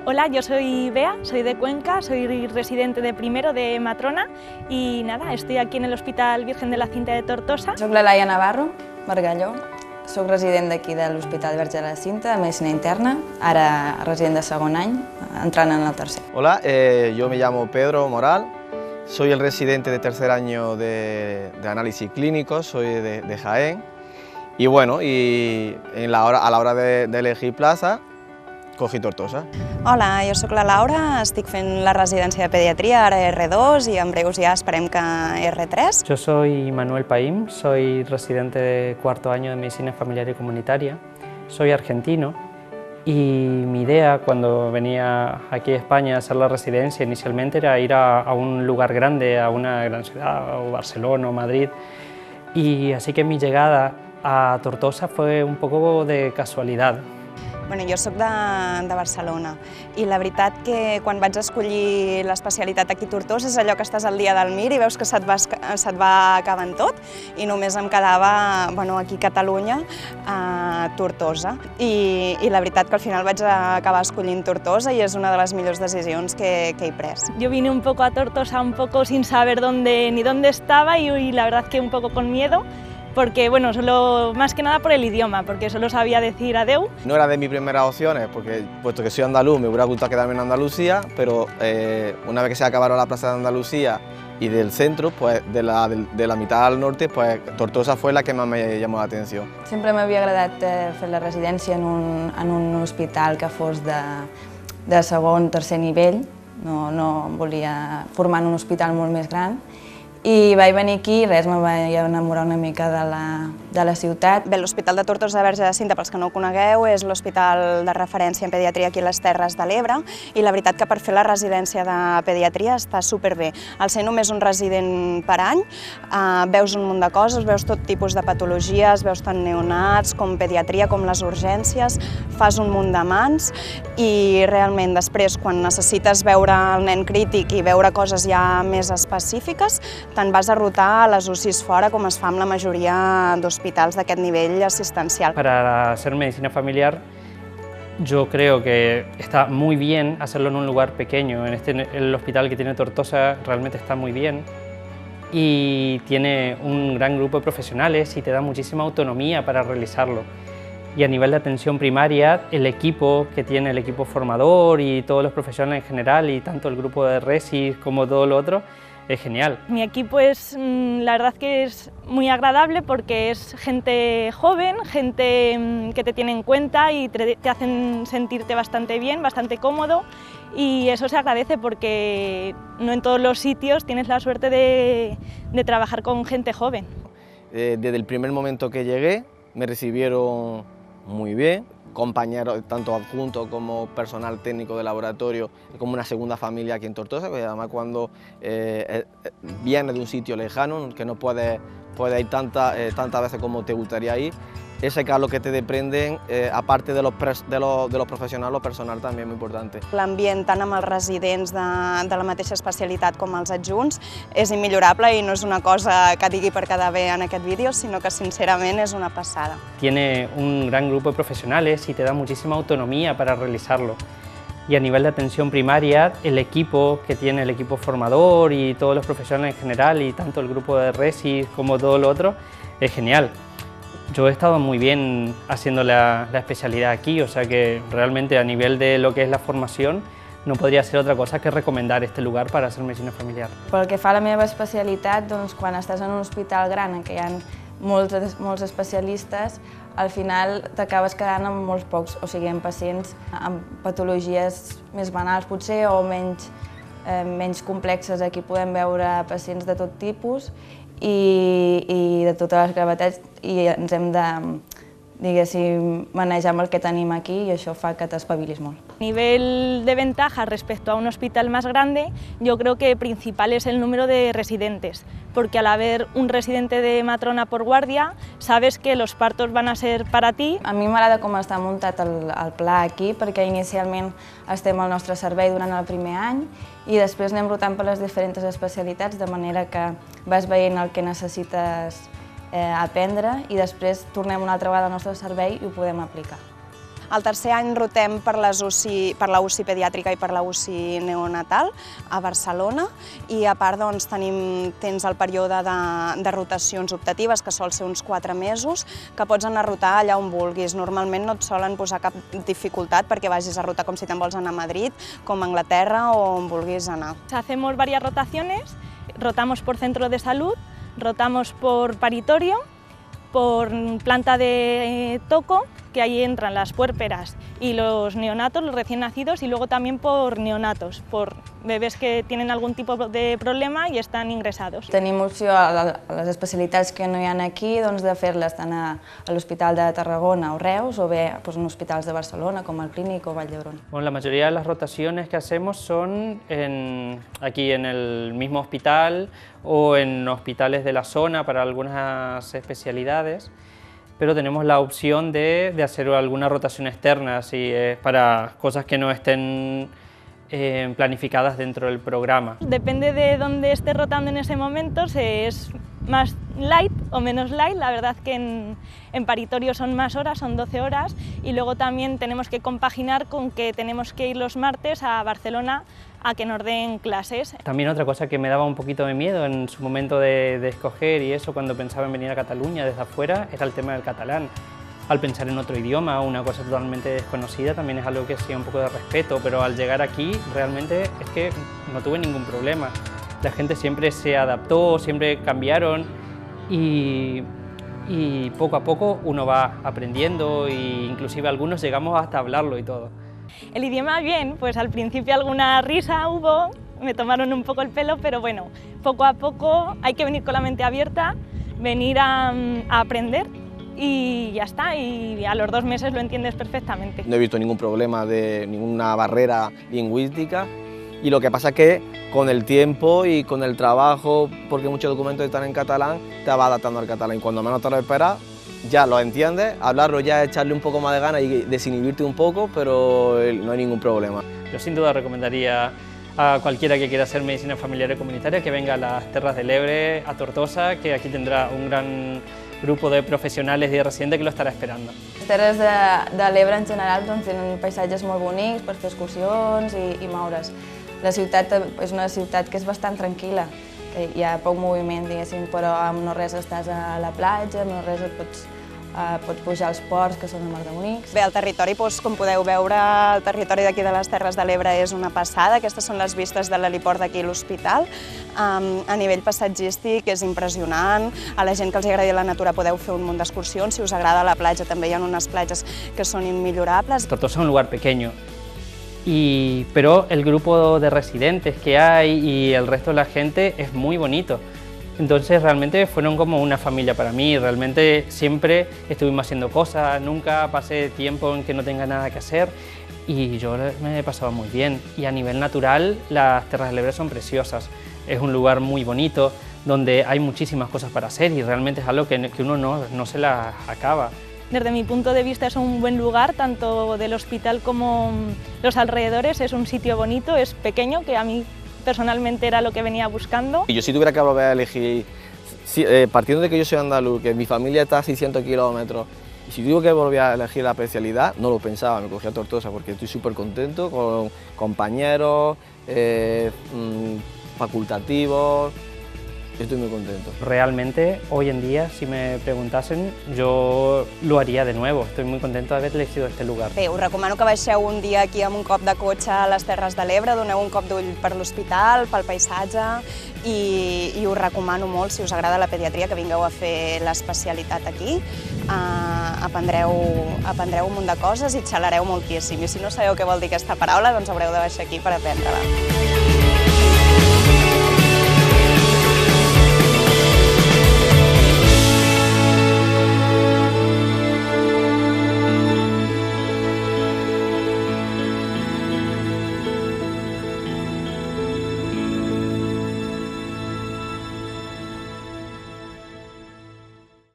Hola, yo soy Bea, soy de Cuenca, soy residente de primero de Matrona y nada, estoy aquí en el Hospital Virgen de la Cinta de Tortosa. Soc la Laia Navarro, Bargalló, soc resident d'aquí de l'Hospital Verge de la Cinta, de Medicina Interna, ara resident de segon any, entrant en el tercer. Hola, yo me llamo Pedro Moral, soy el residente de tercer año de análisis clínicos, soy de Jaén y bueno, a la hora de elegir plaza, cogí Tortosa. Hola, jo sóc la Laura, estic fent la residència de pediatria, ara R2 i en breus ja esperem que R3. Yo soy Manuel Paim, soy residente de cuarto año de Medicina Familiar y Comunitaria, soy argentino y mi idea cuando venía aquí a España a hacer la residencia inicialmente era ir a un lugar grande, a una gran ciudad, o Barcelona o Madrid, y así que mi llegada a Tortosa fue un poco de casualidad. Bueno, jo soc de Barcelona i la veritat que quan vaig escollir l'especialitat aquí a Tortosa és allò que estàs al dia del Mir i veus que se't va acabant tot i només em quedava aquí a Catalunya, a Tortosa. I la veritat que al final vaig acabar escollint Tortosa i és una de les millors decisions que he pres. Yo vine un poco a Tortosa un poco sin saber ni dónde estaba y la verdad que un poco con miedo. Porque, bueno, solo, más que nada por el idioma, porque solo sabía decir adeu. No era de mis primeras opciones, porque puesto que soy andaluz me hubiera gustado quedarme en Andalucía, pero una vez que se acabaron la plaza de Andalucía y del centro, pues de la mitad al norte, pues Tortosa fue la que más me llamó la atención. Sempre m'havia agradat fer la residència en un hospital que fos de segon, tercer nivell, no volia formar en un hospital molt més gran. I vaig venir aquí i res, me vaig enamorar una mica de la ciutat. Bé, l'Hospital de Tortosa de Verge de la Cinta, pels que no ho conegueu, és l'hospital de referència en pediatria aquí a les Terres de l'Ebre i la veritat que per fer la residència de pediatria està superbé. Al ser només un resident per any, veus un munt de coses, veus tot tipus de patologies, veus tant neonats com pediatria com les urgències, fas un munt de mans i realment després quan necessites veure el nen crític i veure coses ja més específiques, te'n vas a rotar a les UCIs fora, com es fa amb la majoria d'hospitals d'aquest nivell assistencial. Para hacer medicina familiar, yo creo que está muy bien hacerlo en un lugar pequeño. El hospital que tiene Tortosa realmente está muy bien y tiene un gran grupo de profesionales y te da muchísima autonomía para realizarlo. Y a nivel de atención primaria, el equipo que tiene, el equipo formador y todos los profesionales en general y tanto el grupo de resis como todo lo otro, es genial. Mi equipo es, la verdad que es muy agradable porque es gente joven, gente que te tiene en cuenta y te hacen sentirte bastante bien, bastante cómodo y eso se agradece porque no en todos los sitios tienes la suerte de trabajar con gente joven. Desde el primer momento que llegué me recibieron muy bien, compañeros tanto adjuntos como personal técnico de laboratorio, como una segunda familia aquí en Tortosa, que además cuando vienes de un sitio lejano, que no puedes ir tantas veces como te gustaría ir, ese calor que te desprenden, aparte de los professionals, el personal també és molt important. L'ambient tant amb els residents de la mateixa especialitat com els adjunts és immillorable i no és una cosa que digui per quedar bé en aquest vídeo, sinó que sincerament és una passada. Tiene un gran grupo de profesionales y te da muchísima autonomía para realizarlo. Y a nivel de atención primaria, el equipo que tiene, el equipo formador y todos los profesionales en general y tanto el grupo de resis como todo lo otro, es genial. Yo he estado muy bien haciendo la especialidad aquí, o sea que realmente a nivel de lo que es la formación no podria ser otra cosa que recomendar este lugar para hacer medicina familiar. Pel que fa a la meva especialitat, doncs, quan estàs en un hospital gran en què hi ha molts especialistes, al final t'acabes quedant amb molts pocs, o sigui, amb pacients amb patologies més banals potser o menys complexes. Aquí podem veure pacients de tot tipus i de totes les gravetats i ens hem de, diguéssim, manejar amb el que tenim aquí i això fa que t'espavilis molt. A nivel de ventaja respecto a un hospital más grande, yo creo que principal es el número de residentes, porque al haber un residente de matrona por guardia, sabes que los partos van a ser para ti. A mi m'agrada com està muntat el pla aquí, perquè inicialment estem al nostre servei durant el primer any i després anem rotant per les diferents especialitats, de manera que vas veient el que necessites aprendre i després tornem una altra vegada al nostre servei i ho podem aplicar. El tercer any rotem per la UCI pediàtrica i per la UCI neonatal a Barcelona i a part doncs, tens el període de rotacions optatives, que sol ser uns 4 mesos, que pots anar a rotar allà on vulguis. Normalment no et solen posar cap dificultat perquè vagis a rotar com si te'n vols anar a Madrid, com a Anglaterra o on vulguis anar. Hacemos varias rotaciones, rotamos por centro de salud, rotamos por paritorio, por planta de toco, que ahí entran las puérperas y los neonatos, los recién nacidos, y luego también por neonatos, por bebés que tienen algún tipo de problema y están ingresados. Tenim opció a les especialitats que no hi ha aquí doncs, de fer-les tant a l'Hospital de Tarragona o Reus o bé doncs, en hospitals de Barcelona com el Clínic o Vall d'Hebron. Bueno, la mayoría de las rotaciones que hacemos son aquí en el mismo hospital o en hospitales de la zona para algunas especialidades, pero tenemos la opción de hacer alguna rotación externa si es para cosas que no estén planificadas dentro del programa. Depende de dónde esté rotando en ese momento, si es más light o menos light. La verdad que en paritorio son más horas, son 12 horas, y luego también tenemos que compaginar con que tenemos que ir los martes a Barcelona a que nos den clases. También otra cosa que me daba un poquito de miedo en su momento de escoger y eso cuando pensaba en venir a Cataluña desde afuera era el tema del catalán. Al pensar en otro idioma, una cosa totalmente desconocida, también es algo que sí un poco de respeto, pero al llegar aquí realmente es que no tuve ningún problema. La gente siempre se adaptó, siempre cambiaron y poco a poco uno va aprendiendo e inclusive algunos llegamos hasta hablarlo y todo. El idioma bien, pues al principio alguna risa hubo, me tomaron un poco el pelo, pero bueno, poco a poco hay que venir con la mente abierta, venir a aprender y ya está, y a los 2 meses lo entiendes perfectamente. No he visto ningún problema de ninguna barrera lingüística y lo que pasa es que con el tiempo y con el trabajo, porque muchos documentos están en catalán, te vas adaptando al catalán y cuando menos te lo esperas ya lo entiendes, hablarlo ya es echarle un poco más de ganas y desinhibirte un poco, pero no hay ningún problema. Yo sin duda recomendaría a cualquiera que quiera hacer medicina familiar y comunitaria que venga a las Terres de l'Ebre, a Tortosa, que aquí tendrá un gran grupo de professionals i de residents que lo estarà esperant. Les Terres de l'Ebre en general doncs, tenen paisatges molt bonics per fer excursions i moure's. La ciutat és una ciutat que és bastant tranquil·la, que hi ha poc moviment, diguéssim, però amb no res estàs a la platja, amb no res et pots pujar als ports, que són molt bonics. Bé, el territori, com podeu veure, el territori d'aquí de les Terres de l'Ebre és una passada. Aquestes són les vistes de l'heliport d'aquí a l'hospital. A nivell paisatgístic és impressionant. A la gent que els agradi la natura podeu fer un munt d'excursions. Si us agrada la platja, també hi ha unes platges que són immillorables. Tortosa es un lugar pequeño, pero el grupo de residentes que hay y el resto de la gente es muy bonito. Entonces realmente fueron como una familia para mí, realmente siempre estuvimos haciendo cosas, nunca pasé tiempo en que no tenga nada que hacer y yo me he pasado muy bien. Y a nivel natural las Terres de l'Ebre son preciosas, es un lugar muy bonito donde hay muchísimas cosas para hacer y realmente es algo que uno no se las acaba. Desde mi punto de vista es un buen lugar, tanto del hospital como los alrededores, es un sitio bonito, es pequeño, que a mí personalmente era lo que venía buscando. Y yo si tuviera que volver a elegir, partiendo de que yo soy andaluz, que mi familia está a 600 kilómetros, y si digo que volver a elegir la especialidad, no lo pensaba, me cogí a Tortosa porque estoy súper contento con compañeros, facultativos. Estoy muy contento. Realmente, hoy en día, si me preguntasen, yo lo haría de nuevo. Estoy muy contento de haber elegido este lugar. Bé, us recomano que baixeu un dia aquí amb un cop de cotxe a les Terres de l'Ebre, doneu un cop d'ull per l'hospital, pel paisatge, i us recomano molt, si us agrada la pediatria, que vingueu a fer l'especialitat aquí. Aprendreu un munt de coses i xalareu moltíssim. I si no sabeu què vol dir aquesta paraula, doncs haureu de baixar aquí per aprendre-la.